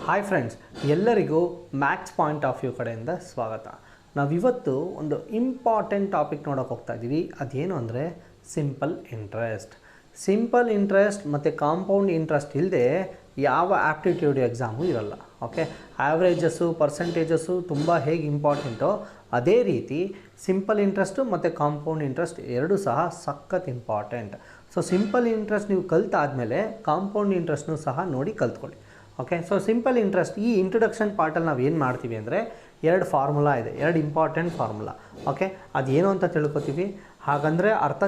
Hi friends, ಎಲ್ಲರಿಗೂ maths point of view ಕಡೆಯಿಂದ ಸ್ವಾಗತ. ನಾವಿವತ್ತು ಒಂದು ಇಂಪಾರ್ಟೆಂಟ್ ಟಾಪಿಕ್ ನೋಡೋಕೆ ಹೋಗ್ತಾ ಇದ್ದೀವಿ. ಅದೇನು ಅಂದರೆ ಸಿಂಪಲ್ ಇಂಟ್ರೆಸ್ಟ್. ಸಿಂಪಲ್ ಇಂಟ್ರೆಸ್ಟ್ ಮತ್ತು ಕಾಂಪೌಂಡ್ ಇಂಟ್ರೆಸ್ಟ್ ಇಲ್ಲದೆ ಯಾವ ಆ್ಯಪ್ಟಿಟ್ಯೂಡ್ ಎಕ್ಸಾಮು ಇರಲ್ಲ. ಓಕೆ, ಆ್ಯಾವ್ರೇಜಸ್ಸು ಪರ್ಸೆಂಟೇಜಸ್ಸು ತುಂಬ ಹೇಗೆ ಇಂಪಾರ್ಟೆಂಟೋ ಅದೇ ರೀತಿ ಸಿಂಪಲ್ ಇಂಟ್ರೆಸ್ಟು ಮತ್ತು ಕಾಂಪೌಂಡ್ ಇಂಟ್ರೆಸ್ಟ್ ಎರಡೂ ಸಹ ಸಖತ್ ಇಂಪಾರ್ಟೆಂಟ್. ಸೊ ಸಿಂಪಲ್ ಇಂಟ್ರೆಸ್ಟ್ ನೀವು ಕಲ್ತಾದಮೇಲೆ ಕಾಂಪೌಂಡ್ ಇಂಟ್ರೆಸ್ಟ್ನೂ ಸಹ ನೋಡಿ ಕಲ್ತ್ಕೊಳ್ಳಿ. ಓಕೆ, ಸೊ ಸಿಂಪಲ್ ಇಂಟ್ರೆಸ್ಟ್ ಈ ಇಂಟ್ರೊಡಕ್ಷನ್ ಪಾರ್ಟಲ್ಲಿ ನಾವು ಏನು ಮಾಡ್ತೀವಿ ಅಂದರೆ ಎರಡು ಫಾರ್ಮುಲಾ ಇದೆ, ಎರಡು ಇಂಪಾರ್ಟೆಂಟ್ ಫಾರ್ಮುಲಾ. ಓಕೆ, ಅದೇನು ಅಂತ ತಿಳ್ಕೊತೀವಿ. ಹಾಗಂದರೆ ಅರ್ಥ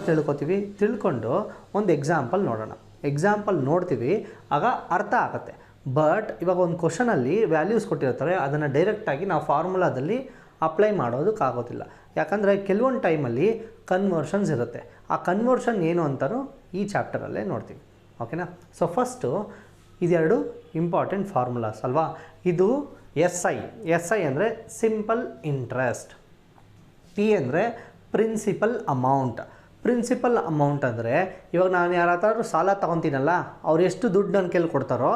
ತಿಳ್ಕೊಂಡು ಒಂದು ಎಕ್ಸಾಂಪಲ್ ನೋಡೋಣ. ಎಕ್ಸಾಂಪಲ್ ನೋಡ್ತೀವಿ, ಆಗ ಅರ್ಥ ಆಗುತ್ತೆ. ಬಟ್ ಇವಾಗ ಒಂದು ಕ್ವಶನಲ್ಲಿ ವ್ಯಾಲ್ಯೂಸ್ ಕೊಟ್ಟಿರ್ತಾರೆ, ಅದನ್ನು ಡೈರೆಕ್ಟಾಗಿ ನಾವು ಫಾರ್ಮುಲಾದಲ್ಲಿ ಅಪ್ಲೈ ಮಾಡೋದಕ್ಕಾಗೋದಿಲ್ಲ. ಯಾಕಂದರೆ ಕೆಲವೊಂದು ಟೈಮಲ್ಲಿ ಕನ್ವರ್ಷನ್ಸ್ ಇರುತ್ತೆ. ಆ ಕನ್ವರ್ಷನ್ ಏನು ಅಂತಲೂ ಈ ಚಾಪ್ಟರಲ್ಲೇ ನೋಡ್ತೀವಿ. ಓಕೆನಾ? ಸೊ ಫಸ್ಟು ಇದೆರಡು ಇಂಪಾರ್ಟೆಂಟ್ ಫಾರ್ಮುಲಾಸ್ ಅಲ್ವಾ. ಇದು ಎಸ್ ಐ ಅಂದರೆ ಸಿಂಪಲ್ ಇಂಟ್ರೆಸ್ಟ್, ಪಿ ಅಂದರೆ ಪ್ರಿನ್ಸಿಪಲ್ ಅಮೌಂಟ್. ಪ್ರಿನ್ಸಿಪಲ್ ಅಮೌಂಟ್ ಅಂದರೆ ಇವಾಗ ನಾನು ಯಾರಾದರೂ ಸಾಲ ತೊಗೊತೀನಲ್ಲ, ಅವ್ರು ಎಷ್ಟು ದುಡ್ಡು ನನ್ನ ಕೈಲಿ ಕೊಡ್ತಾರೋ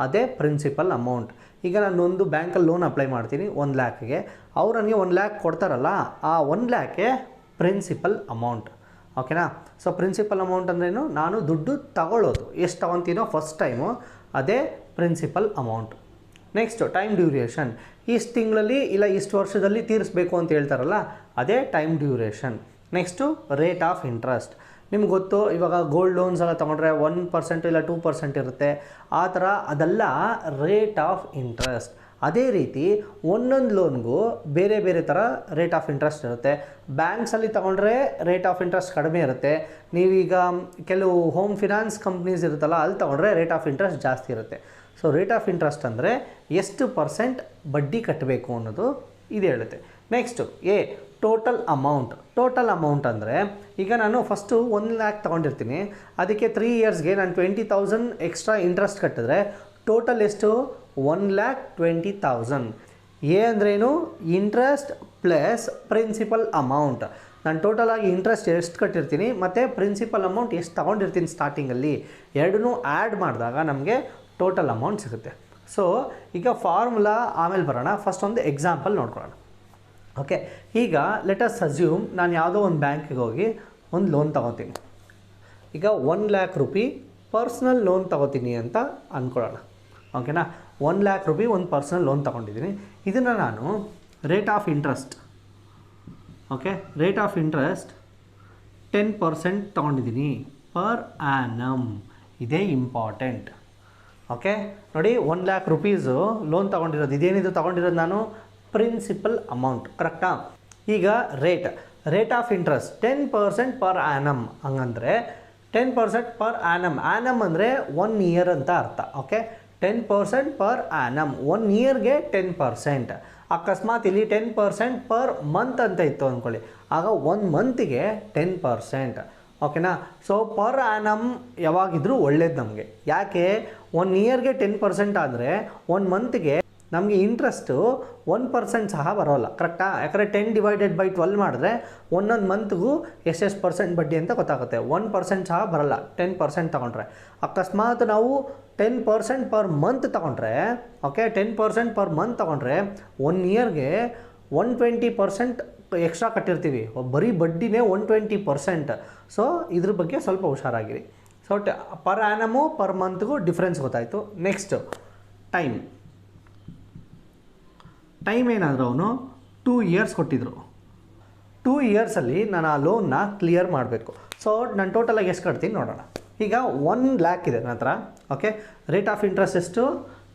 ಅದೇ ಪ್ರಿನ್ಸಿಪಲ್ ಅಮೌಂಟ್. ಈಗ ನಾನೊಂದು ಬ್ಯಾಂಕಲ್ಲಿ ಲೋನ್ ಅಪ್ಲೈ ಮಾಡ್ತೀನಿ 1 ಲ್ಯಾಕ್ಗೆ, ಅವ್ರು ನನಗೆ 1 ಲ್ಯಾಕ್ ಕೊಡ್ತಾರಲ್ಲ, ಆ 1 ಲ್ಯಾಕೆ ಪ್ರಿನ್ಸಿಪಲ್ ಅಮೌಂಟ್. ಓಕೆನಾ? ಸೊ ಪ್ರಿನ್ಸಿಪಲ್ ಅಮೌಂಟ್ ಅಂದ್ರೇನು, ನಾನು ದುಡ್ಡು ತಗೊಳ್ಳೋದು ಎಷ್ಟು ತೊಗೊತೀನೋ ಫಸ್ಟ್ ಟೈಮು, ಅದೇ principal amount. Next time duration, ಇಷ್ಟು ತಿಂಗಳಲ್ಲಿ ಇಲ್ಲ ಇಷ್ಟು ವರ್ಷದಲ್ಲಿ ತೀರಿಸಬೇಕು ಅಂತ ಹೇಳ್ತಾರಲ್ಲ, ಅದೇ time duration. Next rate of interest. ನಿಮ್ಗೆ ಗೊತ್ತು, ಇವಾಗ ಗೋಲ್ಡ್ ಲೋನ್ಸ್ ಎಲ್ಲ ತೊಗೊಂಡ್ರೆ 1% ಇಲ್ಲ 2% ಇರುತ್ತೆ, ಆ ಥರ ಅದೆಲ್ಲ ರೇಟ್ ಆಫ್ ಇಂಟ್ರೆಸ್ಟ್. ಅದೇ ರೀತಿ ಒಂದೊಂದು ಲೋನ್ಗೂ ಬೇರೆ ಬೇರೆ ಥರ ರೇಟ್ ಆಫ್ ಇಂಟ್ರೆಸ್ಟ್ ಇರುತ್ತೆ. ಬ್ಯಾಂಕ್ಸಲ್ಲಿ ತೊಗೊಂಡ್ರೆ ರೇಟ್ ಆಫ್ ಇಂಟ್ರೆಸ್ಟ್ ಕಡಿಮೆ ಇರುತ್ತೆ. ನೀವೀಗ ಕೆಲವು ಹೋಮ್ ಫಿನಾನ್ಸ್ ಕಂಪ್ನೀಸ್ ಇರುತ್ತಲ್ಲ, ಅಲ್ಲಿ ತೊಗೊಂಡ್ರೆ ರೇಟ್ ಆಫ್ ಇಂಟ್ರೆಸ್ಟ್ ಜಾಸ್ತಿ ಇರುತ್ತೆ. ಸೊ ರೇಟ್ ಆಫ್ ಇಂಟ್ರೆಸ್ಟ್ ಅಂದರೆ ಎಷ್ಟು % ಬಡ್ಡಿ ಕಟ್ಟಬೇಕು ಅನ್ನೋದು ಇದು ಹೇಳುತ್ತೆ. ನೆಕ್ಸ್ಟು ಟೋಟಲ್ ಅಮೌಂಟ್ ಅಂದರೆ ಈಗ ನಾನು ಫಸ್ಟು 1 ಲ್ಯಾಕ್ ತೊಗೊಂಡಿರ್ತೀನಿ, ಅದಕ್ಕೆ 3 ಇಯರ್ಸ್ಗೆ ನಾನು 20,000 ಎಕ್ಸ್ಟ್ರಾ ಇಂಟ್ರೆಸ್ಟ್ ಕಟ್ಟಿದ್ರೆ ಟೋಟಲ್ ಎಷ್ಟು? 1,20,000. ಅಂದ್ರೇನು? Interest plus principal amount. ನಾನು ಟೋಟಲಾಗಿ ಇಂಟ್ರೆಸ್ಟ್ ಎಷ್ಟು ಕಟ್ಟಿರ್ತೀನಿ ಮತ್ತು ಪ್ರಿನ್ಸಿಪಲ್ ಅಮೌಂಟ್ ಎಷ್ಟು ತೊಗೊಂಡಿರ್ತೀನಿ ಸ್ಟಾರ್ಟಿಂಗಲ್ಲಿ, ಎರಡನ್ನೂ ಆ್ಯಡ್ ಮಾಡಿದಾಗ ನಮಗೆ ಟೋಟಲ್ ಅಮೌಂಟ್ ಸಿಗುತ್ತೆ. ಸೊ ಈಗ ಫಾರ್ಮುಲಾ ಆಮೇಲೆ ಬರೋಣ, ಫಸ್ಟ್ ಒಂದು ಎಕ್ಸಾಂಪಲ್ ನೋಡ್ಕೊಳ್ಳೋಣ. ಓಕೆ, ಈಗ ಲೆಟ್ ಅಸ್ ಅಸ್ಯೂಮ್ ನಾನು ಯಾವುದೋ ಒಂದು ಬ್ಯಾಂಕಿಗೆ ಹೋಗಿ ಒಂದು ಲೋನ್ ತೊಗೋತೀನಿ. ಈಗ 1 ಲ್ಯಾಕ್ ರೂಪಿ ಪರ್ಸ್ನಲ್ ಲೋನ್ ತೊಗೋತೀನಿ ಅಂತ ಅಂದ್ಕೊಳ್ಳೋಣ. ಓಕೆನಾ? 1 ಲ್ಯಾಕ್ ರೂಪಿ ಒಂದು ಪರ್ಸ್ನಲ್ ಲೋನ್ ತೊಗೊಂಡಿದ್ದೀನಿ. ಇದನ್ನು ನಾನು ರೇಟ್ ಆಫ್ ಇಂಟ್ರೆಸ್ಟ್ 10% ತೊಗೊಂಡಿದ್ದೀನಿ ಪರ್ ಆ್ಯನಮ್. ಇದೇ ಇಂಪಾರ್ಟೆಂಟ್. ಓಕೆ ನೋಡಿ, 1 ಲ್ಯಾಕ್ ರುಪೀಸು ಲೋನ್ ತೊಗೊಂಡಿರೋದು, ಇದೇನಿದು ತೊಗೊಂಡಿರೋದು ನಾನು? Principal amount. ಕರೆಕ್ಟಾ? ಈಗ rate of interest 10% per annum. ಹಂಗಂದರೆ 10% ಪರ್ ಆ್ಯನಮ್ ಅಂದರೆ 1 ಇಯರ್ ಅಂತ ಅರ್ಥ. ಓಕೆ, 10% ಪರ್ ಆ್ಯನಮ್, 1 ಇಯರ್ಗೆ 10%. ಅಕಸ್ಮಾತ್ ಇಲ್ಲಿ 10% ಪರ್ ಮಂತ್ ಅಂತ ಇತ್ತು ಅಂದ್ಕೊಳ್ಳಿ, ಆಗ 1 ಮಂತಿಗೆ 10%. ಓಕೆನಾ? ಸೊ ಪರ್ ಆ್ಯನಮ್ ಯಾವಾಗಿದ್ರೂ ಒಳ್ಳೇದು ನಮಗೆ. ಯಾಕೆ? 1 ಇಯರ್ಗೆ 10% ಆದರೆ 1 ಮಂತ್ಗೆ ನಮಗೆ ಇಂಟ್ರೆಸ್ಟು 1% ಸಹ ಬರೋಲ್ಲ. ಕರೆಕ್ಟಾ? ಯಾಕಂದರೆ 10/12 ಮಾಡಿದ್ರೆ ಒಂದೊಂದು ಮಂತ್ಗೂ ಎಷ್ಟು % ಬಡ್ಡಿ ಅಂತ ಗೊತ್ತಾಗುತ್ತೆ. 1% ಸಹ ಬರೋಲ್ಲ 10% ತೊಗೊಂಡ್ರೆ. ಅಕಸ್ಮಾತ್ ನಾವು 10% ಪರ್ ಮಂತ್ ತೊಗೊಂಡ್ರೆ, ಓಕೆ, 10% ಪರ್ ಮಂತ್ ತೊಗೊಂಡ್ರೆ 1 ಇಯರ್ಗೆ 120% ಎಕ್ಸ್ಟ್ರಾ ಕಟ್ಟಿರ್ತೀವಿ. ಬರೀ ಬಡ್ಡಿನೇ 120%. ಸೊ ಇದ್ರ ಬಗ್ಗೆ ಸ್ವಲ್ಪ ಹುಷಾರಾಗಿರಿ. ಸೊ ಪರ್ ಆ್ಯನಮು ಪರ್ ಮಂತ್ಗೂ ಡಿಫ್ರೆನ್ಸ್ ಗೊತ್ತಾಯಿತು. ನೆಕ್ಸ್ಟು ಟೈಮ್ ಏನಾದರೂ ಅವನು 2 ಇಯರ್ಸ್ ಕೊಟ್ಟಿದ್ರು. 2 ಇಯರ್ಸಲ್ಲಿ ನಾನು ಆ ಲೋನ್ನ ಕ್ಲಿಯರ್ ಮಾಡಬೇಕು. ಸೊ ನಾನು ಟೋಟಲಾಗಿ ಎಷ್ಟು ಕಟ್ತೀನಿ ನೋಡೋಣ. ಈಗ 1 ಲ್ಯಾಕ್ ಇದೆ ನನ್ನ ಹತ್ರ. ಓಕೆ, ರೇಟ್ ಆಫ್ ಇಂಟ್ರೆಸ್ಟ್ ಎಷ್ಟು?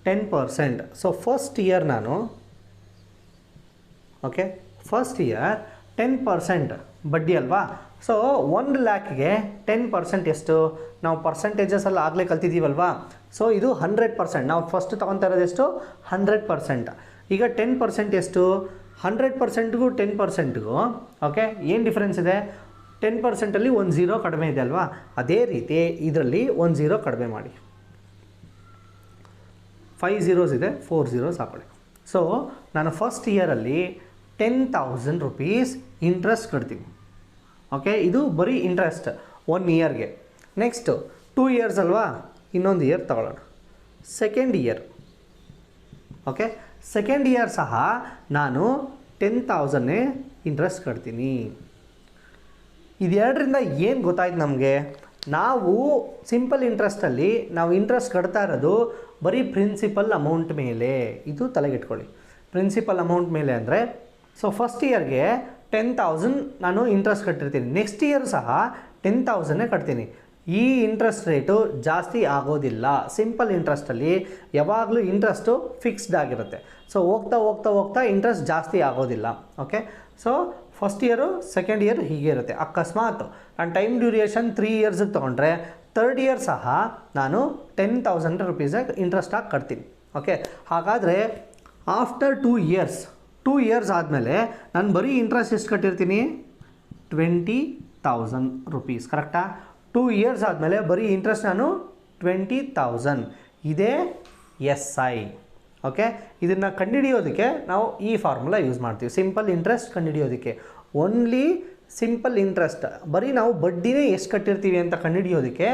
10%. ಸೊ ಫಸ್ಟ್ ಇಯರ್ 10% ಬಡ್ಡಿ ಅಲ್ವಾ. ಸೊ 1 ಲ್ಯಾಕ್ಗೆ 10% ಎಷ್ಟು? ನಾವು ಪರ್ಸೆಂಟೇಜಸಲ್ಲಿ ಆಗಲೇ ಕಲ್ತಿದ್ದೀವಲ್ವಾ. ಸೊ ಇದು 100%. ನಾವು ಫಸ್ಟ್ ತೊಗೊತಾ ಇರೋದು ಎಷ್ಟು? 100%. ಈಗ 10% ಎಷ್ಟು? 100%ಗೂ 10%ಗೂ ಓಕೆ ಏನು ಡಿಫ್ರೆನ್ಸ್ ಇದೆ? 10%ಅಲ್ಲಿ 1 0 ಕಡಿಮೆ ಇದೆ ಅಲ್ವಾ. ಅದೇ ರೀತಿ ಇದರಲ್ಲಿ 1 0 ಕಡಿಮೆ ಮಾಡಿ, 5 zeros ಇದೆ, 4 zeros ಹಾಕೊಳ್ಳಿ. ಸೊ ನಾನು ಫಸ್ಟ್ ಇಯರಲ್ಲಿ 10,000 rupees ಇಂಟ್ರೆಸ್ಟ್ ಕಟ್ತೀನಿ. ಓಕೆ, ಇದು ಬರೀ ಇಂಟ್ರೆಸ್ಟ್ 1 ಇಯರ್ಗೆ. ನೆಕ್ಸ್ಟು 2 ಇಯರ್ಸ್ ಅಲ್ವಾ, ಇನ್ನೊಂದು ಇಯರ್ ತಗೊಳ್ಳೋಣ. Second year okay, second year ಸಹ ನಾನು 10,000 ಇಂಟ್ರೆಸ್ಟ್ ಕಟ್ತೀನಿ. ಇದೆರಡರಿಂದ ಏನು ಗೊತ್ತಾಯ್ತು ನಮಗೆ? ನಾವು ಸಿಂಪಲ್ ಇಂಟ್ರೆಸ್ಟಲ್ಲಿ ನಾವು ಇಂಟ್ರೆಸ್ಟ್ ಕಟ್ತಾ ಇರೋದು ಬರೀ ಪ್ರಿನ್ಸಿಪಲ್ ಅಮೌಂಟ್ ಮೇಲೆ. ಇದು ತಲೆಗಿಟ್ಕೊಳ್ಳಿ, ಪ್ರಿನ್ಸಿಪಲ್ ಅಮೌಂಟ್ ಮೇಲೆ ಅಂದರೆ, ಸೊ ಫಸ್ಟ್ ಇಯರ್ಗೆ 10,000 ನಾನು ಇಂಟ್ರೆಸ್ಟ್ ಕಟ್ಟಿರ್ತೀನಿ, ನೆಕ್ಸ್ಟ್ ಇಯರ್ ಸಹ 10,000 ಕಟ್ತೀನಿ. ಈ ಇಂಟ್ರೆಸ್ಟ್ ರೇಟು ಜಾಸ್ತಿ ಆಗೋದಿಲ್ಲ. ಸಿಂಪಲ್ ಇಂಟ್ರೆಸ್ಟಲ್ಲಿ ಯಾವಾಗಲೂ ಇಂಟ್ರೆಸ್ಟು ಫಿಕ್ಸ್ಡ್ ಆಗಿರುತ್ತೆ. ಸೊ ಹೋಗ್ತಾ ಹೋಗ್ತಾ ಹೋಗ್ತಾ ಇಂಟ್ರೆಸ್ಟ್ ಜಾಸ್ತಿ ಆಗೋದಿಲ್ಲ. Okay, so first year second year ಹೀಗೆ ಇರುತ್ತೆ. ಅಕಸ್ಮಾತ್ ನಾನು ಟೈಮ್ ಡ್ಯೂರೇಷನ್ 3 ಇಯರ್ಸಿಗೆ ತೊಗೊಂಡ್ರೆ ಥರ್ಡ್ ಇಯರ್ ಸಹ ನಾನು 10,000 ರುಪೀಸಾಗಿ ಇಂಟ್ರೆಸ್ಟಾಗಿ ಕಟ್ತೀನಿ. ಓಕೆ, ಹಾಗಾದರೆ ಆಫ್ಟರ್ 2 ಇಯರ್ಸ್ ಆದಮೇಲೆ ನಾನು ಬರೀ ಇಂಟ್ರೆಸ್ಟ್ ಎಷ್ಟು ಕಟ್ಟಿರ್ತೀನಿ? 20,000 ರುಪೀಸ್. ಕರೆಕ್ಟಾ? 2 ಇಯರ್ಸ್ ಆದಮೇಲೆ ಬರೀ ಇಂಟ್ರೆಸ್ಟ್ ನಾನು 20,000. ಇದೇ SI. ಓಕೆ, ಇದನ್ನು ಕಂಡುಹಿಡಿಯೋದಕ್ಕೆ ನಾವು ಈ ಫಾರ್ಮುಲಾ ಯೂಸ್ ಮಾಡ್ತೀವಿ. ಸಿಂಪಲ್ ಇಂಟ್ರೆಸ್ಟ್ ಕಂಡುಹಿಡಿಯೋದಕ್ಕೆ, ಓನ್ಲಿ ಸಿಂಪಲ್ ಇಂಟ್ರೆಸ್ಟ್, ಬರೀ ನಾವು ಬಡ್ಡಿನೇ ಎಷ್ಟು ಕಟ್ಟಿರ್ತೀವಿ ಅಂತ ಕಂಡುಹಿಡಿಯೋದಕ್ಕೆ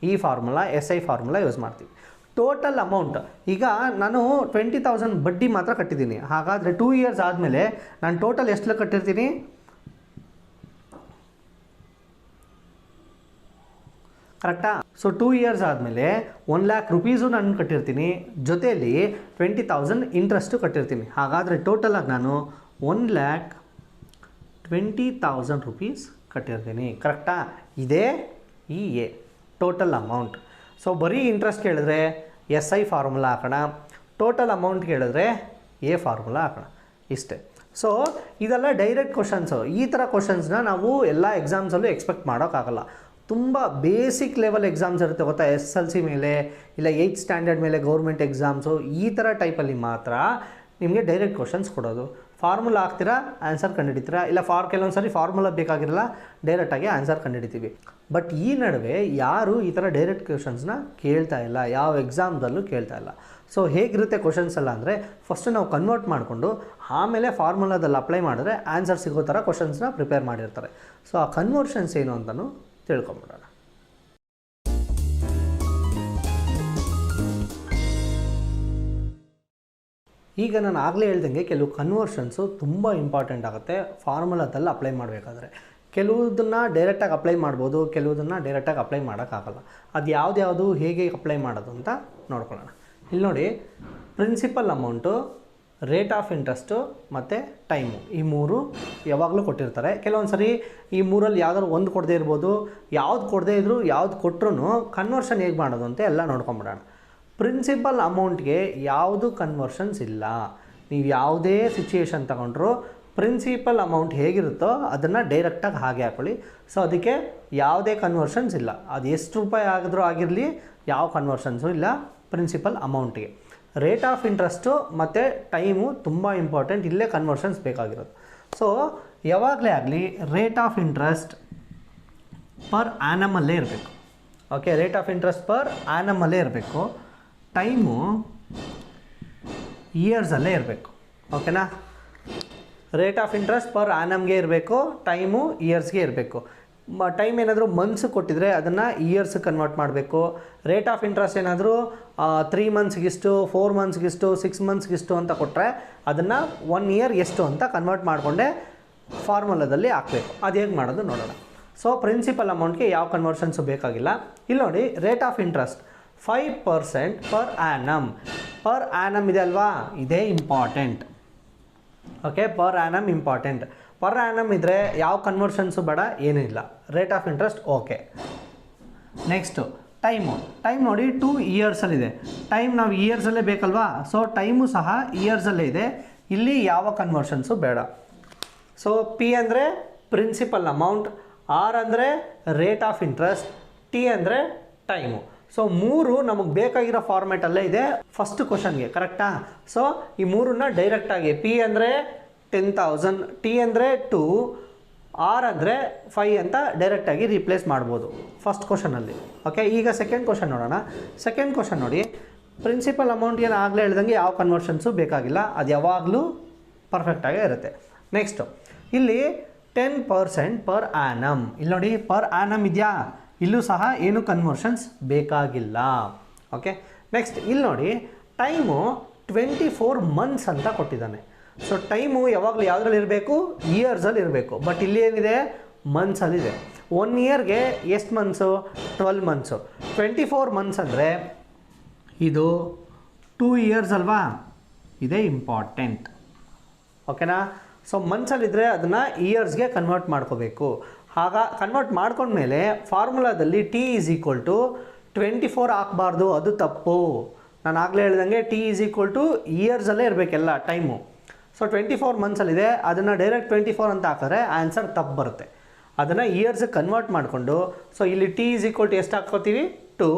ಈ ಫಾರ್ಮುಲಾ SI ಫಾರ್ಮುಲಾ ಯೂಸ್ ಮಾಡ್ತೀವಿ. ಟೋಟಲ್ ಅಮೌಂಟ್, ಈಗ ನಾನು 20,000 ಬಡ್ಡಿ ಮಾತ್ರ ಕಟ್ಟಿದ್ದೀನಿ. ಹಾಗಾದರೆ 2 ಇಯರ್ಸ್ ಆದಮೇಲೆ ನಾನು ಟೋಟಲ್ ಎಷ್ಟು ಕಟ್ಟಿರ್ತೀನಿ? ಕರೆಕ್ಟಾ? ಸೊ 2 ಇಯರ್ಸ್ ಆದಮೇಲೆ 1,00,000 ರುಪೀಸು ನಾನು ಕಟ್ಟಿರ್ತೀನಿ, ಜೊತೆಯಲ್ಲಿ 20,000 ಇಂಟ್ರೆಸ್ಟು ಕಟ್ಟಿರ್ತೀನಿ. ಹಾಗಾದರೆ ಟೋಟಲಾಗಿ ನಾನು 1,20,000 ರುಪೀಸ್ ಕಟ್ಟಿರ್ತೀನಿ. ಕರೆಕ್ಟಾ? ಇದೇ ಈ ಎ ಟೋಟಲ್ ಅಮೌಂಟ್. ಸೊ ಬರೀ ಇಂಟ್ರೆಸ್ಟ್ ಕೇಳಿದ್ರೆ SI ಫಾರ್ಮುಲಾ ಹಾಕೋಣ, ಟೋಟಲ್ ಅಮೌಂಟ್ ಕೇಳಿದ್ರೆ ಎ ಫಾರ್ಮುಲಾ ಹಾಕೋಣ. ಇಷ್ಟೇ. ಸೊ ಇದೆಲ್ಲ ಡೈರೆಕ್ಟ್ ಕ್ವಶನ್ಸು. ಈ ಥರ ಕ್ವಶನ್ಸ್ನ ನಾವು ಎಲ್ಲ ಎಕ್ಸಾಮ್ಸಲ್ಲೂ ಎಕ್ಸ್ಪೆಕ್ಟ್ ಮಾಡೋಕ್ಕಾಗಲ್ಲ. ತುಂಬ ಬೇಸಿಕ್ ಲೆವೆಲ್ ಎಕ್ಸಾಮ್ಸ್ ಇರುತ್ತೆ ಗೊತ್ತಾ, SLC ಮೇಲೆ ಇಲ್ಲ 8th ಸ್ಟ್ಯಾಂಡರ್ಡ್ ಮೇಲೆ ಗೌರ್ಮೆಂಟ್ ಎಕ್ಸಾಮ್ಸು, ಈ ಥರ ಟೈಪಲ್ಲಿ ಮಾತ್ರ ನಿಮಗೆ ಡೈರೆಕ್ಟ್ ಕ್ವಶನ್ಸ್ ಕೊಡೋದು. ಫಾರ್ಮುಲಾ ಹಾಕ್ತೀರಾ, ಆನ್ಸರ್ ಕಂಡುಹಿಡಿತೀರಾ, ಇಲ್ಲ ಕೆಲವೊಂದು ಸರಿ ಫಾರ್ಮುಲಾ ಬೇಕಾಗಿರಲ್ಲ, ಡೈರೆಕ್ಟಾಗಿ ಆನ್ಸರ್ ಕಂಡುಹಿಡಿತೀವಿ. ಬಟ್ ಈ ನಡುವೆ ಯಾರು ಈ ಥರ ಡೈರೆಕ್ಟ್ ಕ್ವಶನ್ಸ್ನ ಕೇಳ್ತಾ ಇಲ್ಲ, ಯಾವ ಎಕ್ಸಾಮ್ದಲ್ಲೂ ಕೇಳ್ತಾ ಇಲ್ಲ. ಸೊ ಹೇಗಿರುತ್ತೆ ಕ್ವಶನ್ಸ್ ಎಲ್ಲ ಅಂದರೆ, ಫಸ್ಟು ನಾವು ಕನ್ವರ್ಟ್ ಮಾಡಿಕೊಂಡು ಆಮೇಲೆ ಫಾರ್ಮುಲಾದಲ್ಲಿ ಅಪ್ಲೈ ಮಾಡಿದ್ರೆ ಆನ್ಸರ್ ಸಿಗೋ ಥರ ಕ್ವಶನ್ಸ್ನ ಪ್ರಿಪೇರ್ ಮಾಡಿರ್ತಾರೆ. ಸೊ ಆ ಕನ್ವರ್ಷನ್ಸ್ ಏನು ಅಂತಲೂ ತಿಳ್ಕೊಂಬಿಡೋಣ. ಈಗ ನಾನು ಆಗಲೇ ಹೇಳ್ದಂಗೆ ಕೆಲವು ಕನ್ವರ್ಷನ್ಸು ತುಂಬ ಇಂಪಾರ್ಟೆಂಟ್ ಆಗುತ್ತೆ ಫಾರ್ಮುಲಾದಲ್ಲಿ ಅಪ್ಲೈ ಮಾಡಬೇಕಾದ್ರೆ. ಕೆಲವುದನ್ನು ಡೈರೆಕ್ಟಾಗಿ ಅಪ್ಲೈ ಮಾಡ್ಬೋದು, ಕೆಲವುದನ್ನು ಡೈರೆಕ್ಟಾಗಿ ಅಪ್ಲೈ ಮಾಡೋಕ್ಕಾಗಲ್ಲ. ಅದು ಯಾವ್ದು ಹೇಗೆ ಅಪ್ಲೈ ಮಾಡೋದು ಅಂತ ನೋಡ್ಕೊಳ್ಳೋಣ. ಇಲ್ಲಿ ನೋಡಿ, principal amount, rate of interest ಮತ್ತು ಟೈಮು, ಈ ಮೂರು ಯಾವಾಗಲೂ ಕೊಟ್ಟಿರ್ತಾರೆ. ಕೆಲವೊಂದು ಸರಿ ಈ ಮೂರಲ್ಲಿ ಯಾವ್ದಾದ್ರು ಒಂದು ಕೊಡದೇ ಇರ್ಬೋದು, ಯಾವ್ದು ಕೊಡದೇ ಇದ್ದರೂ ಯಾವ್ದು ಕೊಟ್ಟರು ಕನ್ವರ್ಷನ್ ಹೇಗೆ ಮಾಡೋದು ಅಂತ ಎಲ್ಲ ನೋಡ್ಕೊಂಬಿಡೋಣ. ಪ್ರಿನ್ಸಿಪಲ್ ಅಮೌಂಟ್ಗೆ ಯಾವುದು ಕನ್ವರ್ಷನ್ಸ್ ಇಲ್ಲ. ನೀವು ಯಾವುದೇ ಸಿಚುಯೇಷನ್ ತಗೊಂಡ್ರು ಪ್ರಿನ್ಸಿಪಲ್ ಅಮೌಂಟ್ ಹೇಗಿರುತ್ತೋ ಅದನ್ನು ಡೈರೆಕ್ಟಾಗಿ ಹಾಗೆ ಹಾಕೊಳ್ಳಿ. ಸೊ ಅದಕ್ಕೆ ಯಾವುದೇ ಕನ್ವರ್ಷನ್ಸ್ ಇಲ್ಲ. ಅದು ಎಷ್ಟು ರೂಪಾಯಿ ಆಗಿದ್ರೂ ಆಗಿರಲಿ, ಯಾವ ಕನ್ವರ್ಷನ್ಸು ಇಲ್ಲ ಪ್ರಿನ್ಸಿಪಲ್ ಅಮೌಂಟಿಗೆ. ರೇಟ್ ಆಫ್ ಇಂಟ್ರೆಸ್ಟು ಮತ್ತು ಟೈಮು ತುಂಬ ಇಂಪಾರ್ಟೆಂಟ್, ಇಲ್ಲೇ ಕನ್ವರ್ಷನ್ಸ್ ಬೇಕಾಗಿರೋದು. ಸೊ ಯಾವಾಗಲೇ ಆಗಲಿ ರೇಟ್ ಆಫ್ ಇಂಟ್ರೆಸ್ಟ್ ಪರ್ ಆ್ಯನಮಲ್ಲೇ ಇರಬೇಕು. Okay, rate of interest per ಆ್ಯನಮಲ್ಲೇ ಇರಬೇಕು. ಟೈಮು ಇಯರ್ಸಲ್ಲೇ ಇರಬೇಕು. ಓಕೆನಾ? ರೇಟ್ ಆಫ್ ಇಂಟ್ರೆಸ್ಟ್ ಪರ್ ಆ್ಯನಮ್ಗೆ ಇರಬೇಕು, ಟೈಮು ಇಯರ್ಸ್ಗೆ ಇರಬೇಕು. ಟೈಮ್ ಏನಾದರೂ ಮಂತ್ಸ್ ಕೊಟ್ಟಿದ್ರೆ ಅದನ್ನು ಇಯರ್ಸ್ ಕನ್ವರ್ಟ್ ಮಾಡಬೇಕು. ರೇಟ್ ಆಫ್ ಇಂಟ್ರೆಸ್ಟ್ ಏನಾದರೂ 3 ಮಂತ್ಸ್ಗಿಷ್ಟು, 4 ಮಂತ್ಸ್ಗಿಷ್ಟು, 6 ಮಂತ್ಸ್ಗಿಷ್ಟು ಅಂತ ಕೊಟ್ಟರೆ ಅದನ್ನು 1 ಇಯರ್ ಎಷ್ಟು ಅಂತ ಕನ್ವರ್ಟ್ ಮಾಡಿಕೊಂಡೆ ಫಾರ್ಮುಲಾದಲ್ಲಿ ಹಾಕಬೇಕು. ಅದು ಹೇಗೆ ಮಾಡೋದು ನೋಡೋಣ. ಸೊ ಪ್ರಿನ್ಸಿಪಲ್ ಅಮೌಂಟ್ಗೆ ಯಾವ ಕನ್ವರ್ಷನ್ಸು ಬೇಕಾಗಿಲ್ಲ. ಇಲ್ಲಿ ನೋಡಿ, rate of interest 5% per annum ಇದೆ ಅಲ್ವಾ, ಇದೇ important. Okay, per annum important. Per annum ಇದ್ದರೆ ಯಾವ ಕನ್ವರ್ಷನ್ಸು ಬೇಡ, ಏನೂ ಇಲ್ಲ. Rate of interest okay. Next time ನೋಡಿ 2 ಇಯರ್ಸಲ್ಲಿದೆ. ಟೈಮ್ ನಾವು ಇಯರ್ಸಲ್ಲೇ ಬೇಕಲ್ವಾ, ಸೊ ಟೈಮು ಸಹ ಇಯರ್ಸಲ್ಲೇ ಇದೆ. ಇಲ್ಲಿ ಯಾವ ಕನ್ವರ್ಷನ್ಸು ಬೇಡ. ಸೊ P ಅಂದರೆ ಪ್ರಿನ್ಸಿಪಲ್ ಅಮೌಂಟ್, R ಅಂದರೆ ರೇಟ್ ಆಫ್ ಇಂಟ್ರೆಸ್ಟ್, T ಅಂದರೆ ಟೈಮು. ಸೊ ಮೂರು ನಮಗೆ ಬೇಕಾಗಿರೋ ಫಾರ್ಮ್ಯಾಟಲ್ಲೇ ಇದೆ ಫಸ್ಟ್ ಕ್ವಶನ್ಗೆ. ಕರೆಕ್ಟಾ? ಸೊ ಈ ಮೂರನ್ನ ಡೈರೆಕ್ಟಾಗಿ P ಅಂದರೆ 10,000, T ಅಂದರೆ 2, R ಅಂದರೆ 5 ಅಂತ ಡೈರೆಕ್ಟಾಗಿ ರೀಪ್ಲೇಸ್ ಮಾಡ್ಬೋದು ಫಸ್ಟ್ ಕ್ವಶನಲ್ಲಿ. ಓಕೆ, ಈಗ ಸೆಕೆಂಡ್ ಕ್ವಶನ್ ನೋಡೋಣ. ಸೆಕೆಂಡ್ ಕ್ವಶನ್ ನೋಡಿ, ಪ್ರಿನ್ಸಿಪಲ್ ಅಮೌಂಟ್ ಏನು ಆಗಲೇ ಹೇಳ್ದಂಗೆ ಯಾವ ಕನ್ವರ್ಷನ್ಸು ಬೇಕಾಗಿಲ್ಲ, ಅದು ಯಾವಾಗಲೂ ಪರ್ಫೆಕ್ಟಾಗೇ ಇರುತ್ತೆ. ನೆಕ್ಸ್ಟು ಇಲ್ಲಿ 10% ಪರ್ ಆ್ಯನಮ್. ಇಲ್ಲಿ ನೋಡಿ, ಪರ್ ಆ್ಯನಮ್ ಇದೆಯಾ, ಇಲ್ಲೂ ಸಹ ಏನು ಕನ್ವರ್ಷನ್ಸ್ ಬೇಕಾಗಿಲ್ಲ. ಓಕೆ, ನೆಕ್ಸ್ಟ್ ಇಲ್ಲಿ ನೋಡಿ, ಟೈಮು 24 ಮಂತ್ಸ್ ಅಂತ ಕೊಟ್ಟಿದ್ದಾನೆ. ಸೊ ಟೈಮು ಯಾವಾಗಲೂ ಯಾವುದ್ರಲ್ಲಿ ಇರಬೇಕು, ಇಯರ್ಸಲ್ಲಿ ಇರಬೇಕು. ಬಟ್ ಇಲ್ಲಿ ಏನಿದೆ, ಮಂತ್ಸಲ್ಲಿದೆ. 1 ಇಯರ್ಗೆ ಎಷ್ಟು ಮಂತ್ಸು, 12 ಮಂತ್ಸು. 24 ಮಂತ್ಸ್ ಅಂದರೆ ಇದು 2 ಇಯರ್ಸ್ ಅಲ್ವಾ, ಇದೇ ಇಂಪಾರ್ಟೆಂಟ್. ಓಕೆನಾ? ಸೊ ಮಂತ್ಸಲ್ಲಿದ್ದರೆ ಅದನ್ನು ಇಯರ್ಸ್ಗೆ ಕನ್ವರ್ಟ್ ಮಾಡ್ಕೋಬೇಕು. ಕನ್ವರ್ಟ್ ಮಾಡ್ಕೊಂಡ್ಮೇಲೆ ಫಾರ್ಮುಲಾದಲ್ಲಿ ಟಿ ಈಸ್ ಈಕ್ವಲ್ ಟು 24 ಹಾಕಬಾರ್ದು, ಅದು ತಪ್ಪು. ನಾನು ಆಗಲೇ ಹೇಳ್ದಂಗೆ ಟಿ ಈಸ್ ಈಕ್ವಲ್ ಟು ಇಯರ್ಸಲ್ಲೇ ಇರಬೇಕೆಲ್ಲ ಟೈಮು. ಸೊ 24 ಮಂತ್ಸಲ್ಲಿದೆ, ಅದನ್ನು ಡೈರೆಕ್ಟ್ 24 ಅಂತ ಹಾಕಿದ್ರೆ ಆನ್ಸರ್ ತಪ್ಪು ಬರುತ್ತೆ. ಅದನ್ನು ಇಯರ್ಸ್ಗೆ ಕನ್ವರ್ಟ್ ಮಾಡಿಕೊಂಡು, ಸೊ ಇಲ್ಲಿ ಟಿ ಈಸ್ ಈಕ್ವಲ್ ಟು ಎಷ್ಟು ಹಾಕ್ಕೋತೀವಿ, 2.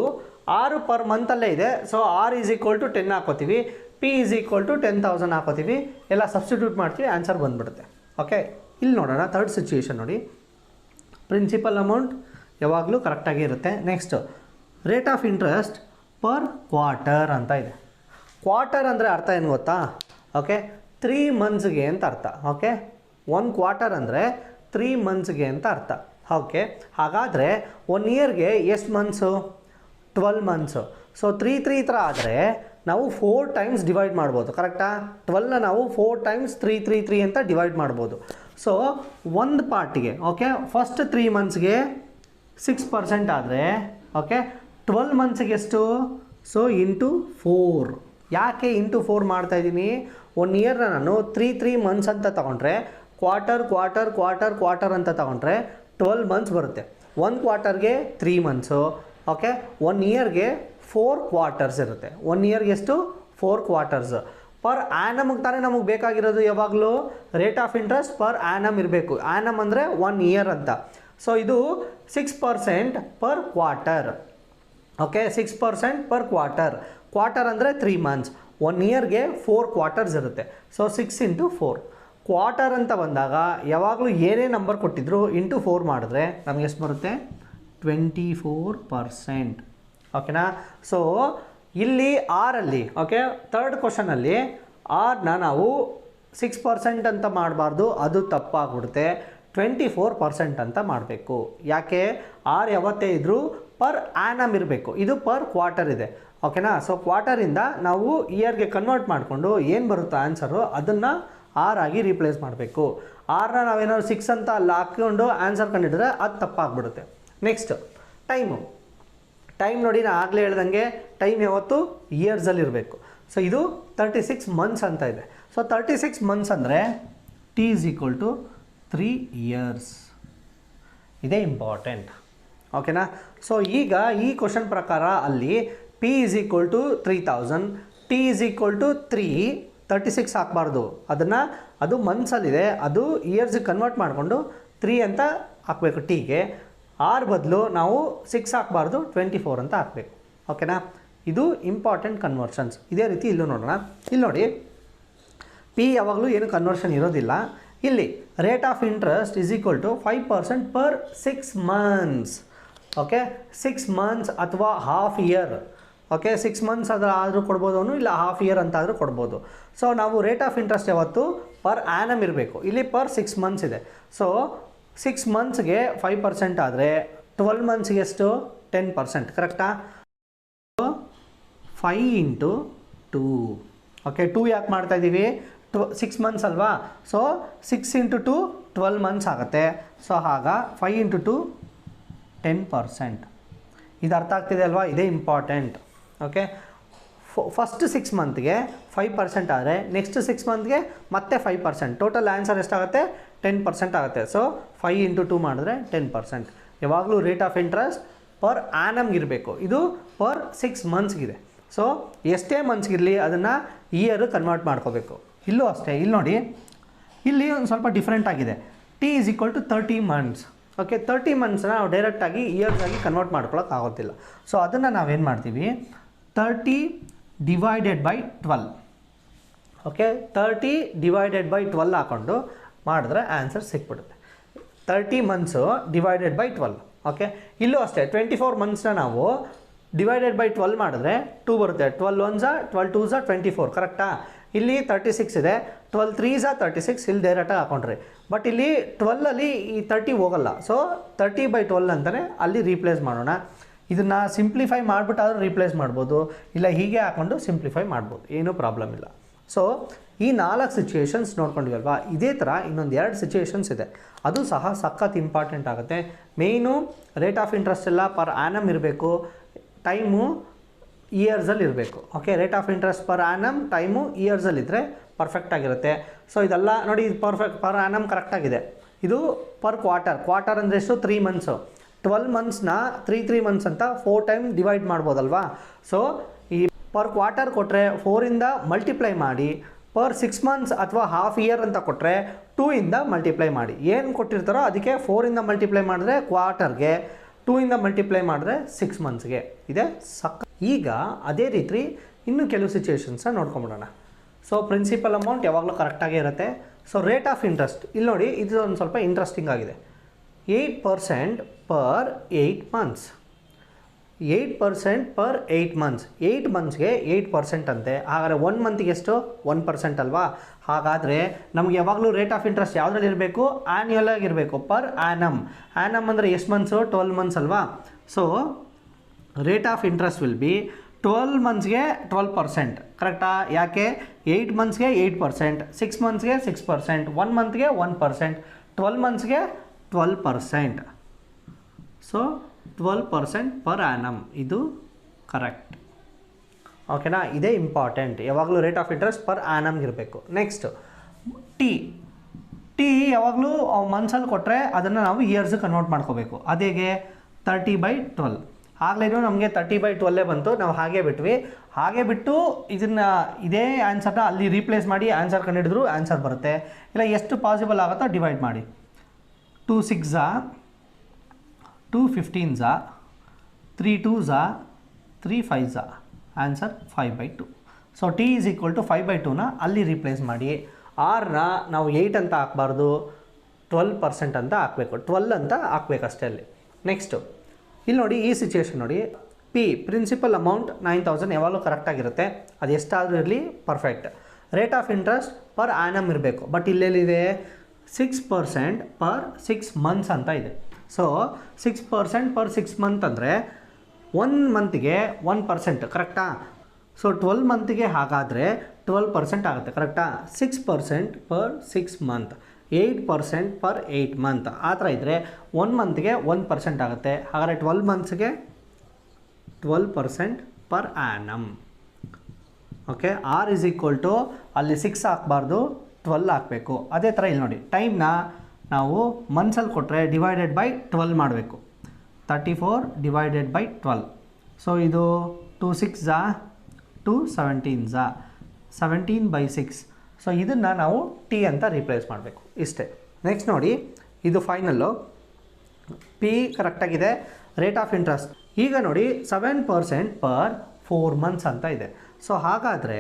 6 ಪರ್ ಮಂತಲ್ಲೇ ಇದೆ, so R is equal to 10 ಹಾಕೋತೀವಿ. ಪಿ ಈಸ್ ಈಕ್ವಲ್ ಟು 10,000 ಹಾಕೋತೀವಿ. ಎಲ್ಲ ಸಬ್ಸ್ಟಿಟ್ಯೂಟ್ ಮಾಡ್ತೀವಿ, ಆನ್ಸರ್ ಬಂದುಬಿಡುತ್ತೆ. ಓಕೆ, ಇಲ್ಲಿ ನೋಡೋಣ ಥರ್ಡ್ ಸಿಚುಯೇಷನ್ ನೋಡಿ. ಪ್ರಿನ್ಸಿಪಲ್ ಅಮೌಂಟ್ ಯಾವಾಗಲೂ ಕರೆಕ್ಟಾಗಿ ಇರುತ್ತೆ. Next rate of interest per quarter ಅಂತ ಇದೆ. ಕ್ವಾರ್ಟರ್ ಅಂದರೆ ಅರ್ಥ ಏನು ಗೊತ್ತಾ? ಓಕೆ, 3 ಮಂತ್ಸ್ಗೆ ಅಂತ ಅರ್ಥ. ಓಕೆ, 1 ಕ್ವಾರ್ಟರ್ ಅಂದರೆ 3 ಮಂತ್ಸ್ಗೆ ಅಂತ ಅರ್ಥ. ಓಕೆ, ಹಾಗಾದರೆ 1 ಇಯರ್ಗೆ ಎಷ್ಟು ಮಂತ್ಸು, 12 ಮಂತ್ಸು. ಸೊ 3 ಈ ಥರ ಆದರೆ ನಾವು 4 ಟೈಮ್ಸ್ ಡಿವೈಡ್ ಮಾಡ್ಬೋದು. ಕರೆಕ್ಟಾ? 12ನ ನಾವು 4 ಟೈಮ್ಸ್ 3 ಅಂತ ಡಿವೈಡ್ ಮಾಡ್ಬೋದು. ಸೊ ಒಂದು ಪಾರ್ಟಿಗೆ, ಓಕೆ, ಫಸ್ಟ್ 3 ಮಂತ್ಸ್ಗೆ 6% ಆದರೆ, ಓಕೆ, 12 ಮಂತ್ಸ್ಗೆ ಎಷ್ಟು, ಸೊ ಇಂಟು 4. ಯಾಕೆ ಇಂಟು 4 ಮಾಡ್ತಾಯಿದ್ದೀನಿ? 1 ಇಯರ್ನ ನಾನು 3 ಮಂತ್ಸ್ ಅಂತ ತೊಗೊಂಡ್ರೆ, ಕ್ವಾರ್ಟರ್ ಅಂತ ತೊಗೊಂಡ್ರೆ 12 ಮಂತ್ಸ್ ಬರುತ್ತೆ. 1 ಕ್ವಾರ್ಟರ್ಗೆ 3 ಮಂತ್ಸು. ಓಕೆ, 1 ಇಯರ್ಗೆ 4 ಕ್ವಾರ್ಟರ್ಸ್ ಇರುತ್ತೆ. 1 ಇಯರ್ಗೆ ಎಷ್ಟು, 4 ಕ್ವಾರ್ಟರ್ಸ್. ಪರ್ ಆ್ಯನಮ್ಗೆ ತಾನೇ ನಮಗೆ ಬೇಕಾಗಿರೋದು. ಯಾವಾಗಲೂ rate of interest per annum ಇರಬೇಕು. ಆ್ಯನಮ್ ಅಂದರೆ 1 ಇಯರ್ ಅಂತ. ಸೊ ಇದು 6% per quarter. Okay, 6% per quarter. Quarter ಅಂದರೆ 3 ಮಂತ್ಸ್. 1 ಇಯರ್ಗೆ 4 ಕ್ವಾರ್ಟರ್ಸ್ ಇರುತ್ತೆ. So 6 into 4. ಕ್ವಾರ್ಟರ್ ಅಂತ ಬಂದಾಗ ಯಾವಾಗಲೂ ಏನೇ ನಂಬರ್ ಕೊಟ್ಟಿದ್ರು ಇಂಟು 4 ಮಾಡಿದ್ರೆ ನಮಗೆ ಎಷ್ಟು ಬರುತ್ತೆ, 24%. ಓಕೆನಾ? ಸೊ ಇಲ್ಲಿ ಆರಲ್ಲಿ, ಓಕೆ, ಥರ್ಡ್ ಕ್ವಶನಲ್ಲಿ ಆರ್ನ ನಾವು 6% ಅಂತ ಮಾಡಬಾರ್ದು, ಅದು ತಪ್ಪಾಗ್ಬಿಡುತ್ತೆ. 24% ಅಂತ ಮಾಡಬೇಕು. ಯಾಕೆ? ಆರ್ ಯಾವತ್ತೇ ಇದ್ದರೂ ಪರ್ ಆ್ಯನಮ್ ಇರಬೇಕು. ಇದು ಪರ್ ಕ್ವಾರ್ಟರ್ ಇದೆ. ಓಕೆನಾ? ಸೊ ಕ್ವಾರ್ಟರಿಂದ ನಾವು ಇಯರ್ಗೆ ಕನ್ವರ್ಟ್ ಮಾಡಿಕೊಂಡು ಏನು ಬರುತ್ತೋ ಆನ್ಸರು ಅದನ್ನು ಆರ್ ಆಗಿ ರೀಪ್ಲೇಸ್ ಮಾಡಬೇಕು. ಆರ್ನ ನಾವೇನಾದ್ರು 6 ಅಂತ ಅಲ್ಲಿ ಹಾಕ್ಕೊಂಡು ಆನ್ಸರ್ ಕಂಡಿಡಿದ್ರೆ ಅದು ತಪ್ಪಾಗ್ಬಿಡುತ್ತೆ. ನೆಕ್ಸ್ಟ್ ಟೈಮ್ ನೋಡಿ, ನಾನು ಆಗಲೇ ಹೇಳ್ದಂಗೆ ಟೈಮ್ ಯಾವತ್ತು ಇಯರ್ಸಲ್ಲಿ ಇರಬೇಕು. ಸೊ ಇದು 36 ಮಂತ್ಸ್ ಅಂತ ಇದೆ. ಸೊ 36 ಮಂತ್ಸ್ ಅಂದರೆ T is equal to 3 years. ಇದೇ ಇಂಪಾರ್ಟೆಂಟ್. ಓಕೆನಾ? ಸೊ ಈಗ ಈ ಕ್ವಶನ್ ಪ್ರಕಾರ ಅಲ್ಲಿ P is equal to 3000, T is equal to 3, 36 ಹಾಕಬಾರ್ದು. ಅದು ಮಂತ್ಸಲ್ಲಿದೆ, ಅದು ಇಯರ್ಸ್ಗೆ ಕನ್ವರ್ಟ್ ಮಾಡಿಕೊಂಡು 3 ಅಂತ ಹಾಕಬೇಕು ಟೀಗೆ. ಆರ್ ಬದಲು ನಾವು 6 ಹಾಕಬಾರ್ದು, 24 ಅಂತ ಹಾಕಬೇಕು. ಓಕೆನಾ? ಇದು ಇಂಪಾರ್ಟೆಂಟ್ ಕನ್ವರ್ಷನ್ಸ್. ಇದೇ ರೀತಿ ಇಲ್ಲೂ ನೋಡೋಣ. ಇಲ್ಲಿ ನೋಡಿ, ಪಿ ಯಾವಾಗಲೂ ಏನು ಕನ್ವರ್ಷನ್ ಇರೋದಿಲ್ಲ. ಇಲ್ಲಿ rate of interest is equal to 5% per 6 months. Okay, 6 months ಅಥವಾ ಹಾಫ್ ಇಯರ್. ಓಕೆ, 6 ಮಂತ್ಸ್ ಆದರೂ ಕೊಡ್ಬೋದು ಅವನು, ಇಲ್ಲ ಹಾಫ್ ಇಯರ್ ಅಂತ ಆದರೂ ಕೊಡ್ಬೋದು. ಸೊ ನಾವು ರೇಟ್ ಆಫ್ ಇಂಟ್ರೆಸ್ಟ್ ಯಾವತ್ತು ಪರ್ ಆ್ಯನಮ್ ಇರಬೇಕು. ಇಲ್ಲಿ ಪರ್ 6 ಮಂತ್ಸ್ ಇದೆ. ಸೊ 6 ಮಂತ್ಸ್ಗೆ 5% ಆದರೆ 12 ಮಂತ್ಸ್ಗೆ ಎಷ್ಟು, 10%. ಕರೆಕ್ಟಾ? 5 ಇಂಟು 2. ಓಕೆ, 2 ಯಾಕೆ ಮಾಡ್ತಾಯಿದ್ದೀವಿ, 6 ಮಂತ್ಸ್ ಅಲ್ವಾ? ಸೊ 6 ಇಂಟು 2 12 ಮಂತ್ಸ್ ಆಗುತ್ತೆ. ಸೊ ಆಗ 5 ಇಂಟು 2 10%. ಇದು ಅರ್ಥ ಆಗ್ತಿದೆ ಅಲ್ವಾ? ಇದೇ ಇಂಪಾರ್ಟೆಂಟ್. ಓಕೆ, ಫಸ್ಟ್ 6 ಮಂತ್ಗೆ 5% ಆದರೆ ನೆಕ್ಸ್ಟ್ 6 ಮಂತ್ಗೆ ಮತ್ತೆ 5%. ಟೋಟಲ್ ಆನ್ಸರ್ ಎಷ್ಟಾಗುತ್ತೆ, 10% ಆಗುತ್ತೆ. ಸೊ 5 ಇಂಟು 2 ಮಾಡಿದ್ರೆ 10%. ಯಾವಾಗಲೂ ರೇಟ್ ಆಫ್ ಇಂಟ್ರೆಸ್ಟ್ ಪರ್ ಆ್ಯನಮ್ಗೆ ಇರಬೇಕು. ಇದು ಪರ್ 6 ಮಂತ್ಸ್ಗಿದೆ. ಸೊ ಎಷ್ಟೇ ಮಂತ್ಸ್ಗಿರಲಿ ಅದನ್ನು ಇಯರ್ ಕನ್ವರ್ಟ್ ಮಾಡ್ಕೋಬೇಕು. ಇಲ್ಲೂ ಅಷ್ಟೇ. ಇಲ್ಲಿ ನೋಡಿ, ಇಲ್ಲಿ ಒಂದು ಸ್ವಲ್ಪ ಡಿಫ್ರೆಂಟ್ ಆಗಿದೆ. T is equal to 30 months. Okay, 30 ಮಂತ್ಸ್ನ ನಾವು ಡೈರೆಕ್ಟಾಗಿ ಇಯರ್ಸಾಗಿ ಕನ್ವರ್ಟ್ ಮಾಡ್ಕೊಳಕ್ಕೆ ಆಗೋದಿಲ್ಲ. ಸೊ ಅದನ್ನು ನಾವೇನು ಮಾಡ್ತೀವಿ, 30 divided by 12. Okay, 30 divided by 12 ಹಾಕ್ಕೊಂಡು ಮಾಡಿದ್ರೆ ಆನ್ಸರ್ ಸಿಕ್ಬಿಡುತ್ತೆ. 30 ಮಂತ್ಸು ಡಿವೈಡೆಡ್ ಬೈ 12. ಓಕೆ, ಇಲ್ಲೂ ಅಷ್ಟೇ 24 ಮಂತ್ಸ್ನ ನಾವು ಡಿವೈಡೆಡ್ ಬೈ 12 ಮಾಡಿದ್ರೆ 2 ಬರುತ್ತೆ. 12 1 12 2 24. ಕರೆಕ್ಟಾ? ಇಲ್ಲಿ 36 ಇದೆ, 12 3 36. ಇಲ್ಲಿ ಡೈರೆಕ್ಟಾಗಿ ಹಾಕೊಂಡ್ರಿ. ಬಟ್ ಇಲ್ಲಿ 12ಅಲ್ಲಿ ಈ 30 ಹೋಗಲ್ಲ. ಸೊ 30 ಬೈ 12 ಅಂತಲೇ ಅಲ್ಲಿ ರೀಪ್ಲೇಸ್ ಮಾಡೋಣ. ಇದನ್ನು ಸಿಂಪ್ಲಿಫೈ ಮಾಡಿಬಿಟ್ಟಾದ್ರೂ ರೀಪ್ಲೇಸ್ ಮಾಡ್ಬೋದು, ಇಲ್ಲ ಹೀಗೆ ಹಾಕ್ಕೊಂಡು ಸಿಂಪ್ಲಿಫೈ ಮಾಡ್ಬೋದು, ಏನೂ ಪ್ರಾಬ್ಲಮ್ ಇಲ್ಲ. ಸೊ ಈ 4 ಸಿಚುಯೇಷನ್ಸ್ ನೋಡ್ಕೊಂಡಿವಲ್ವಾ, ಇದೇ ಥರ ಇನ್ನೊಂದು 2 ಸಿಚುಯೇಷನ್ಸ್ ಇದೆ, ಅದು ಸಹ ಸಖತ್ ಇಂಪಾರ್ಟೆಂಟ್ ಆಗುತ್ತೆ. ಮೇಯ್ನು ರೇಟ್ ಆಫ್ ಇಂಟ್ರೆಸ್ಟ್ ಎಲ್ಲ ಪರ್ ಆ್ಯನಮ್ ಇರಬೇಕು, ಟೈಮು ಇಯರ್ಸಲ್ಲಿ ಇರಬೇಕು. Okay, rate of interest per annum, time ಇಯರ್ಸಲ್ಲಿದ್ದರೆ ಪರ್ಫೆಕ್ಟಾಗಿರುತ್ತೆ. ಸೊ ಇದೆಲ್ಲ ನೋಡಿ, ಇದು ಪರ್ ಆ್ಯನಮ್ ಕರೆಕ್ಟಾಗಿದೆ. ಇದು ಪರ್ ಕ್ವಾರ್ಟರ್ ಅಂದರೆ ಎಷ್ಟು, 3 ಮಂತ್ಸು. 12 ಮಂತ್ಸ್ನ 3 ಮಂತ್ಸ್ ಅಂತ 4 ಟೈಮ್ ಡಿವೈಡ್ ಮಾಡ್ಬೋದಲ್ವಾ. ಸೊ ಈ ಪರ್ ಕ್ವಾರ್ಟರ್ ಕೊಟ್ಟರೆ 4ಇಂದ ಮಲ್ಟಿಪ್ಲೈ ಮಾಡಿ, ಪರ್ 6 ಮಂತ್ಸ್ ಅಥವಾ ಹಾಫ್ ಇಯರ್ ಅಂತ ಕೊಟ್ಟರೆ 2ಇಂದ ಮಲ್ಟಿಪ್ಲೈ ಮಾಡಿ. ಏನು ಕೊಟ್ಟಿರ್ತಾರೋ ಅದಕ್ಕೆ 4ಇಂದ ಮಲ್ಟಿಪ್ಲೈ ಮಾಡಿದ್ರೆ ಕ್ವಾರ್ಟರ್ಗೆ, 2ಇಂದ ಮಲ್ಟಿಪ್ಲೈ ಮಾಡಿದ್ರೆ 6 ಮಂತ್ಸ್ಗೆ ಇದೆ ಈಗ ಅದೇ ರೀತಿ ಇನ್ನೂ ಕೆಲವು ಸಿಚುಯೇಷನ್ಸ್ನ ನೋಡ್ಕೊಂಬಿಡೋಣ. ಸೊ ಪ್ರಿನ್ಸಿಪಲ್ ಅಮೌಂಟ್ ಯಾವಾಗಲೂ ಕರೆಕ್ಟಾಗೇ ಇರುತ್ತೆ. ಸೊ ರೇಟ್ ಆಫ್ ಇಂಟ್ರೆಸ್ಟ್ ಇಲ್ಲಿ ನೋಡಿ, ಇದು ಒಂದು ಸ್ವಲ್ಪ ಇಂಟ್ರೆಸ್ಟಿಂಗ್ ಆಗಿದೆ. 8% ಪರ್ 8 ಮಂತ್ಸ್, 8% ಪರ್ 8 ಮಂತ್ಸ್. 8 ಮಂತ್ಸ್ಗೆ 8% ಅಂತೆ. ಹಾಗಾದರೆ 1 ಮಂತಿಗೆ ಎಷ್ಟು, 1% ಅಲ್ವಾ. ಹಾಗಾದರೆ ನಮಗೆ ಯಾವಾಗಲೂ ರೇಟ್ ಆಫ್ ಇಂಟ್ರೆಸ್ಟ್ ಯಾವುದ್ರಲ್ಲಿ ಇರಬೇಕು, ಆ್ಯನ್ಯುಯಲ್ ಆಗಿರಬೇಕು, ಪರ್ ಆ್ಯನಮ್. ಆ್ಯನಮ್ ಅಂದರೆ ಎಷ್ಟು ಮಂತ್ಸು, 12 ಮಂತ್ಸ್ ಅಲ್ವಾ. So rate of interest will be 12 ಮಂತ್ಸ್ಗೆ 12%, ಕರೆಕ್ಟಾ? ಯಾಕೆ 8 ಮಂತ್ಸ್ಗೆ 8%, 6 ಮಂತ್ಸ್ಗೆ 6%, 1 ಮಂತ್ಗೆ 1%, 12 ಮಂತ್ಸ್ಗೆ 12%. ಸೊ 12% ಪರ್ ಆ್ಯನಮ್, ಇದು ಕರೆಕ್ಟ್. ಓಕೆನಾ? ಇದೇ ಇಂಪಾರ್ಟೆಂಟ್, ಯಾವಾಗಲೂ ರೇಟ್ ಆಫ್ ಇಂಟ್ರೆಸ್ಟ್ ಪರ್ ಆ್ಯನಮ್ಗೆ ಇರಬೇಕು. ನೆಕ್ಸ್ಟ್ ಟಿ ಯಾವಾಗಲೂ ಮಂತ್ಸಲ್ಲಿ ಕೊಟ್ಟರೆ ಅದನ್ನು ನಾವು ಇಯರ್ಸ್ ಕನ್ವರ್ಟ್ ಮಾಡ್ಕೋಬೇಕು. ಅದೇಗೆ 30/12. ಆಗಲೇನು ನಮಗೆ 30/12 ಬಂತು, ನಾವು ಹಾಗೆ ಬಿಟ್ವಿ. ಹಾಗೆ ಬಿಟ್ಟು ಇದನ್ನು ಇದೇ ಆನ್ಸರ್ನ ಅಲ್ಲಿ ರೀಪ್ಲೇಸ್ ಮಾಡಿ ಆನ್ಸರ್ ಕಂಡುಹಿಡಿದ್ರು ಆನ್ಸರ್ ಬರುತ್ತೆ. ಇಲ್ಲ ಎಷ್ಟು ಪಾಸಿಬಲ್ ಆಗುತ್ತೋ ಡಿವೈಡ್ ಮಾಡಿ. 2 6 2 15 3 2 3 5 answer 5/2. So T is equal to 5/2ನ ಅಲ್ಲಿ ರೀಪ್ಲೇಸ್ ಮಾಡಿ. ಆರ್ನ ನಾವು 8 ಅಂತ ಹಾಕಬಾರ್ದು, 12% ಅಂತ ಹಾಕಬೇಕು, 12 ಅಂತ ಹಾಕ್ಬೇಕಷ್ಟೇ ಅಲ್ಲಿ. ನೆಕ್ಸ್ಟು ಇಲ್ಲಿ ನೋಡಿ, ಈ ಸಿಚುಯೇಷನ್ ನೋಡಿ, ಪಿ ಪ್ರಿನ್ಸಿಪಲ್ ಅಮೌಂಟ್ 9000 ಯಾವಾಗಲೂ ಕರೆಕ್ಟಾಗಿರುತ್ತೆ, ಅದು ಎಷ್ಟಾದರೂ ಇರಲಿ perfect. Rate of interest per annum ಇರಬೇಕು, ಬಟ್ ಇಲ್ಲೆಲ್ಲಿದೆ 6% ಪರ್ 6 ಮಂತ್ಸ್ ಅಂತ ಇದೆ. ಸೊ 6% ಪರ್ 6 ಮಂತ್ ಅಂದರೆ 1 ಮಂತಿಗೆ 1%, ಕರೆಕ್ಟಾ? ಸೊ 12 ಮಂತಿಗೆ ಹಾಗಾದರೆ 12% ಆಗುತ್ತೆ, ಕರೆಕ್ಟಾ? 6% ಪರ್ 6 ಮಂತ್, 8% ಪರ್ 8 ಮಂತ್, ಆ ಥರ ಇದ್ದರೆ 1 ಮಂತ್ಗೆ 1% ಆಗುತ್ತೆ. ಹಾಗಾದರೆ 12 ಮಂತ್ಸ್ಗೆ 12% per annum. Okay, R is equal to ಅಲ್ಲಿ 6 ಹಾಕಬಾರ್ದು, 12 ಹಾಕಬೇಕು. ಅದೇ ಥರ ಇಲ್ಲಿ ನೋಡಿ, ಟೈಮ್ನ ನಾವು ಮಂತ್ಸಲ್ಲಿ ಕೊಟ್ಟರೆ ಡಿವೈಡೆಡ್ ಬೈ 12 ಮಾಡಬೇಕು. 34 ಡಿವೈಡೆಡ್ ಬೈ 12. ಸೊ ಇದು 2 6 2 17 17/6. ಸೊ ಇದನ್ನು ನಾವು ಟಿ ಅಂತ ರೀಪ್ಲೇಸ್ ಮಾಡಬೇಕು, ಇಷ್ಟೇ. ನೆಕ್ಸ್ಟ್ ನೋಡಿ, ಇದು ಫೈನಲ್ಲು. ಪಿ ಕರೆಕ್ಟಾಗಿದೆ, ರೇಟ್ ಆಫ್ ಇಂಟ್ರೆಸ್ಟ್ ಈಗ ನೋಡಿ 7% ಪರ್ 4 ಮಂತ್ಸ್ ಅಂತ ಇದೆ. ಸೊ ಹಾಗಾದರೆ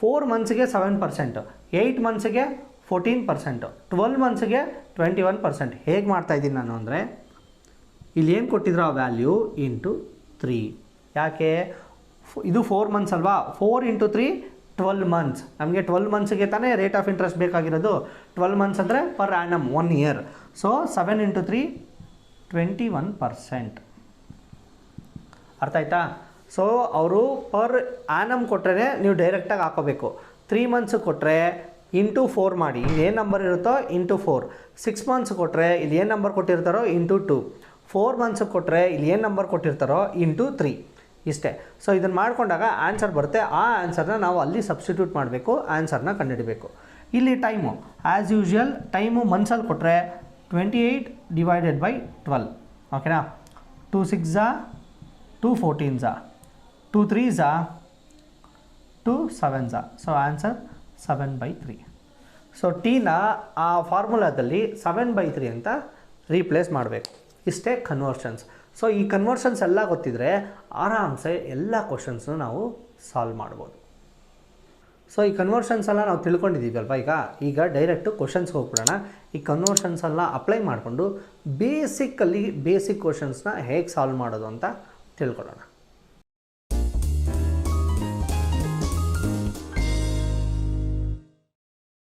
4 ಮಂತ್ಸ್ಗೆ 7%, 8 ಮಂತ್ಸ್ಗೆ 14%, 12 ಮಂತ್ಸ್ಗೆ 21%. ಹೇಗೆ ಮಾಡ್ತಾಯಿದ್ದೀನಿ ನಾನು ಅಂದರೆ, ಇಲ್ಲಿ ಏನು ಕೊಟ್ಟಿದ್ರು ಆ ವ್ಯಾಲ್ಯೂ ಇಂಟು 3. ಯಾಕೆ? ಇದು 4 ಮಂತ್ಸ್ ಅಲ್ವಾ, 4 × 3 12 ಮಂತ್ಸ್. ನಮಗೆ 12 ಮಂತ್ಸ್ಗೆ ತಾನೇ ರೇಟ್ ಆಫ್ ಇಂಟ್ರೆಸ್ಟ್ ಬೇಕಾಗಿರೋದು. 12 ಮಂತ್ಸ್ ಅಂದರೆ ಪರ್ ಆ್ಯನಮ್ 1 ಇಯರ್. ಸೊ 7 × 3 21%. ಅರ್ಥ ಆಯ್ತಾ? ಸೊ ಅವರು ಪರ್ ಆ್ಯನಮ್ ಕೊಟ್ಟರೆ ನೀವು ಡೈರೆಕ್ಟಾಗಿ ಹಾಕೋಬೇಕು. 3 ಮಂತ್ಸ್ ಕೊಟ್ಟರೆ ಇಂಟು 4 ಮಾಡಿ, ಇಲ್ಲಿ ಏನು ನಂಬರ್ ಇರುತ್ತೋ ಇಂಟು 4. 6 ಮಂತ್ಸ್ ಕೊಟ್ಟರೆ ಇಲ್ಲಿ ಏನು ನಂಬರ್ ಕೊಟ್ಟಿರ್ತಾರೋ ಇಂಟು 2. 4 ಮಂತ್ಸ್ ಕೊಟ್ಟರೆ ಇಲ್ಲಿ ಏನು ನಂಬರ್ ಕೊಟ್ಟಿರ್ತಾರೋ ಇಂಟು 3. ಇಷ್ಟೇ. ಸೊ ಇದನ್ನು ಮಾಡಿಕೊಂಡಾಗ ಆನ್ಸರ್ ಬರುತ್ತೆ. ಆ ಆನ್ಸರ್ನ ನಾವು ಅಲ್ಲಿ ಸಬ್ಸ್ಟಿಟ್ಯೂಟ್ ಮಾಡಬೇಕು, ಆನ್ಸರ್ನ ಕಂಡುಹಿಡಬೇಕು. ಇಲ್ಲಿ ಟೈಮು ಆ್ಯಸ್ ಯೂಶ್ವಲ್, ಟೈಮು ಮಂತ್ಸಲ್ಲಿ ಕೊಟ್ಟರೆ 28 ಡಿವೈಡೆಡ್ ಬೈ 12. ಓಕೆನಾ? 2 6 2 14 2 3 2 7. So answer 7/3. ಸೊ ಟೀನ ಆ ಫಾರ್ಮುಲಾದಲ್ಲಿ 7/3 ಅಂತ ರೀಪ್ಲೇಸ್ ಮಾಡಬೇಕು. ಇಷ್ಟೇ ಕನ್ವರ್ಷನ್ಸ್. ಸೊ ಈ ಕನ್ವರ್ಷನ್ಸ್ ಎಲ್ಲ ಗೊತ್ತಿದ್ದರೆ ಆರಾಮ್ಸೆ ಎಲ್ಲ ಕ್ವಶನ್ಸ್ನು ನಾವು ಸಾಲ್ವ್ ಮಾಡ್ಬೋದು. ಸೊ ಈ ಕನ್ವರ್ಷನ್ಸ್ ಎಲ್ಲ ನಾವು ತಿಳ್ಕೊಂಡಿದ್ದೀವಲ್ವ, ಈಗ ಡೈರೆಕ್ಟು ಕ್ವಶನ್ಸ್ಗೆ ಹೋಗ್ಬಿಡೋಣ. ಈ ಕನ್ವರ್ಷನ್ಸ್ ಎಲ್ಲ ಅಪ್ಲೈ ಮಾಡಿಕೊಂಡು ಬೇಸಿಕ್ ಕ್ವಶನ್ಸ್ನ ಹೇಗೆ ಸಾಲ್ವ್ ಮಾಡೋದು ಅಂತ ತಿಳ್ಕೊಳ್ಳೋಣ.